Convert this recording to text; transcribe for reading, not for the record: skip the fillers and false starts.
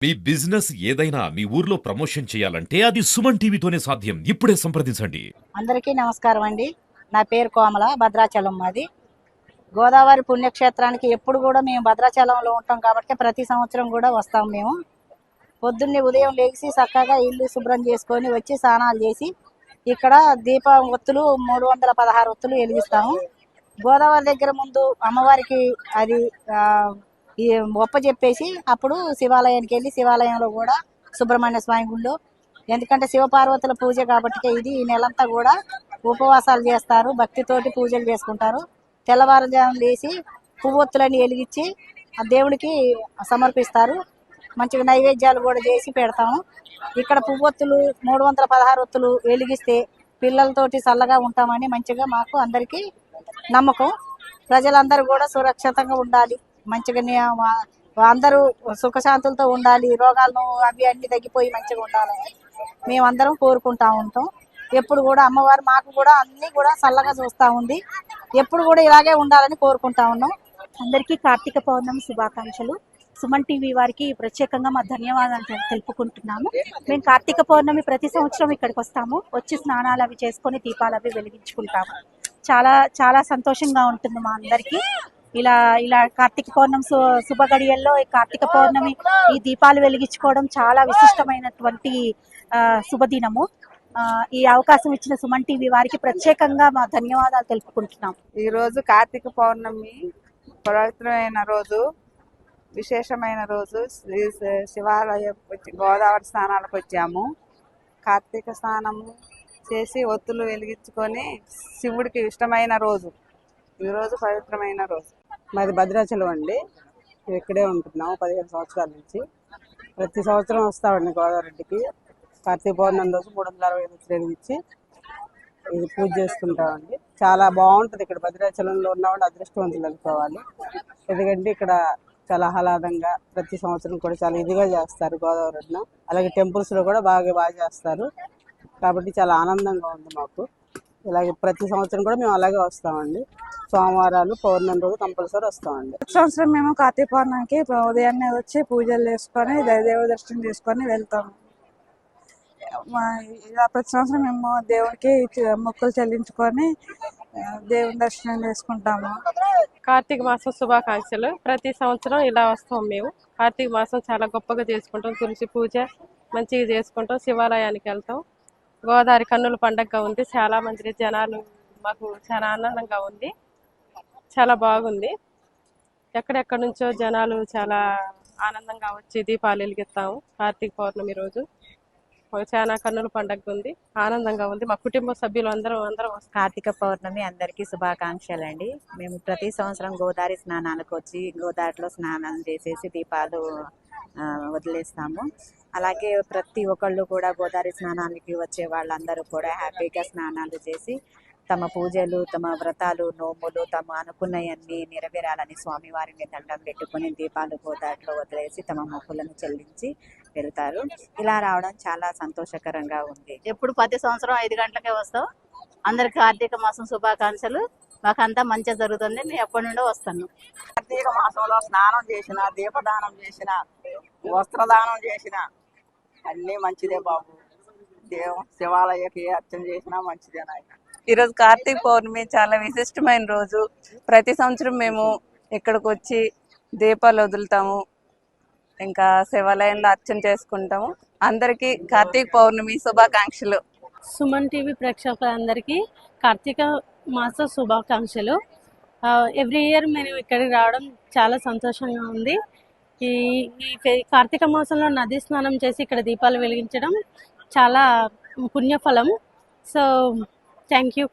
మీ business ఏదైనా మీ ఊర్లో promotion చేయాలంటే అది సుమన్ టీవీతోనే సాధ్యం. ఇప్పుడే సంప్రదించండి. అందరికీ నమస్కారం అండి. నా పేరు కోమల, భద్రాచలం మాది. గోదావరి పుణ్యక్షేత్రానికి ఎప్పుడు కూడా మేము భద్రాచలంలో ఉంటాం కాబట్టి ప్రతి సంవత్సరం కూడా వస్తాం మేము. పొద్దున్నే ఉదయం లేచి చక్కగా ఇల్లు శుభ్రం చేసుకొని వచ్చి స్నానాలు చేసి ఇక్కడ ఒత్తులు 316 ఒత్తులు వెలిగిస్తాము. గోదావరి దగ్గర ముందు అమ్మవారికి అది ఈ ఒప్ప చెప్పేసి అప్పుడు శివాలయానికి వెళ్ళి శివాలయంలో కూడా సుబ్రహ్మణ్య స్వామి గుళ్ళో, ఎందుకంటే శివపార్వతుల పూజ కాబట్టి ఇది ఈ నెలంతా కూడా ఉపవాసాలు చేస్తారు, భక్తితోటి పూజలు చేసుకుంటారు. తెల్లవారుజాము లేచి పువ్వొత్తులని వెలిగించి ఆ దేవుడికి సమర్పిస్తారు. మంచిగా నైవేద్యాలు కూడా చేసి పెడతాము. ఇక్కడ పువ్వొత్తులు 316 ఒత్తులు వెలిగిస్తే పిల్లలతోటి చల్లగా ఉంటామని మంచిగా మాకు అందరికీ నమ్మకం. ప్రజలందరూ కూడా సురక్షితంగా ఉండాలి, మంచిగా అందరూ సుఖశాంతులతో ఉండాలి, రోగాలను అవి అన్ని తగ్గిపోయి మంచిగా ఉండాలని మేమందరం కోరుకుంటా ఉంటాం. ఎప్పుడు కూడా అమ్మవారు మాకు కూడా అన్ని కూడా చల్లగా చూస్తూ ఉంది. ఎప్పుడు కూడా ఇలాగే ఉండాలని కోరుకుంటా ఉన్నాం. అందరికీ కార్తీక పౌర్ణమి శుభాకాంక్షలు. సుమన్ టీవీ వారికి ప్రత్యేకంగా మా ధన్యవాదాలు తెలుపుకుంటున్నాము. మేము కార్తీక పౌర్ణమి ప్రతి సంవత్సరం ఇక్కడికి వస్తాము, వచ్చి స్నానాలు అవి చేసుకొని దీపాలు అవి వెలిగించుకుంటాము. చాలా చాలా సంతోషంగా ఉంటుంది మా అందరికీ. ఇలా ఇలా కార్తీక పౌర్ణమి శుభ గడియల్లో ఈ కార్తీక పౌర్ణమి ఈ దీపాలు వెలిగించుకోవడం చాలా విశిష్టమైనటువంటి శుభదినము. ఈ అవకాశం ఇచ్చిన సుమన్ టీవీ వారికి ప్రత్యేకంగా మా ధన్యవాదాలు తెలుపుకుంటున్నాం. ఈ రోజు కార్తీక పౌర్ణమి పవిత్రమైన రోజు, విశేషమైన రోజు. శివాలయం వచ్చి గోదావరి స్నానాలకు వచ్చాము. కార్తీక స్నానము చేసి ఒత్తులు వెలిగించుకొని శివుడికి ఇష్టమైన రోజు. ఈరోజు పవిత్రమైన రోజు. మాది భద్రాచలం అండి, ఇక్కడే ఉంటున్నాము 15 సంవత్సరాల నుంచి. ప్రతి సంవత్సరం వస్తామండి గోదావరికి. కార్తీక పౌర్ణమి రోజు 365 ఒత్తులు వెలిగించి ఇది పూజ చేసుకుంటామండి. చాలా బాగుంటుంది ఇక్కడ. భద్రాచలంలో ఉన్నవాళ్ళు అదృష్టవంతులు అనుకోవాలి, ఎందుకంటే ఇక్కడ చాలా ఆహ్లాదంగా ప్రతి సంవత్సరం కూడా చాలా ఇదిగా చేస్తారు గోదావరిలో. అలాగే టెంపుల్స్లో కూడా బాగా చేస్తారు కాబట్టి చాలా ఆనందంగా ఉంది మాకు. ఇలాగే ప్రతి సంవత్సరం కూడా మేము అలాగే వస్తామండి. సోమవారాలు పౌర్ణమి రోజు కంపల్సరీ వస్తామండి. ప్రతి సంవత్సరం మేము కార్తీక పౌర్ణమికి ఉదయాన్నే వచ్చి పూజలు చేసుకొని దేవుడి దర్శనం చేసుకొని వెళ్తాము. ఇలా ప్రతి సంవత్సరం మేము దేవుడికి మొక్కులు చెల్లించుకొని దేవుని దర్శనం చేసుకుంటాము. కార్తీక మాసం శుభాకాంక్షలు. ప్రతి సంవత్సరం ఇలా వస్తాం మేము. కార్తీక మాసం చాలా గొప్పగా చేసుకుంటాం. తులసి పూజ మంచిగా చేసుకుంటాం. శివాలయానికి వెళ్తాం. గోదావరి కన్నుల పండగగా ఉంది. చాలా మంది జనాలు, మాకు చాలా ఆనందంగా ఉంది, చాలా బాగుంది. ఎక్కడెక్కడి నుంచో జనాలు చాలా ఆనందంగా వచ్చి దీపాలు వెలిగిస్తాము. కార్తీక పౌర్ణమి రోజు చాలా కన్నుల పండగ ఉంది, ఆనందంగా ఉంది. మా కుటుంబ సభ్యులు అందరం వస్తాం. కార్తీక పౌర్ణమి అందరికీ శుభాకాంక్షలు అండి. మేము ప్రతి సంవత్సరం గోదావరి స్నానాలకు వచ్చి గోదావరిలో స్నానాలు చేసేసి దీపాలు వదిలేస్తాము. అలాగే ప్రతి ఒక్కళ్ళు కూడా గోదావరి స్నానానికి వచ్చే వాళ్ళందరూ కూడా హ్యాపీగా స్నానాలు చేసి తమ పూజలు, తమ వ్రతాలు, నోములు, తమ అనుకున్నవన్నీ నెరవేరాలని స్వామివారిని దండం పెట్టుకుని దీపాలు గోదావరిలో వదిలేసి తమ మొక్కులను చెల్లించి వెళ్తారు. ఇలా రావడం చాలా సంతోషకరంగా ఉంది. ఎప్పుడు ప్రతి సంవత్సరం 5 గంటలకే వస్తాం. అందరికి కార్తీక మాసం శుభాకాంక్షలు. మాకంతా మంచిగా జరుగుతుంది. నేను ఎప్పటి నుండో వస్తాను. కార్తీక మాసంలో స్నానం చేసిన, దీపదానం చేసిన, వస్త్రదానం చేసిన అన్నీ మంచిదే బాబు. శివాలయకి అర్చన చేసినా మంచిదే నాయన. ఈరోజు కార్తీక పౌర్ణమి చాలా విశిష్టమైన రోజు. ప్రతి సంవత్సరం మేము ఇక్కడికి వచ్చి దీపాలు వదులుతాము, ఇంకా శివాలయంలో అర్చన చేసుకుంటాము. అందరికీ కార్తీక పౌర్ణమి శుభాకాంక్షలు. సుమన్ టీవీ ప్రేక్షకులందరికీ కార్తీక మాస శుభాకాంక్షలు. ఎవ్రీ ఇయర్ మేము ఇక్కడికి రావడం చాలా సంతోషంగా ఉంది. ఈ కార్తీక మాసంలో నది స్నానం చేసి ఇక్కడ దీపాలు వెలిగించడం చాలా పుణ్యఫలం. So thank you.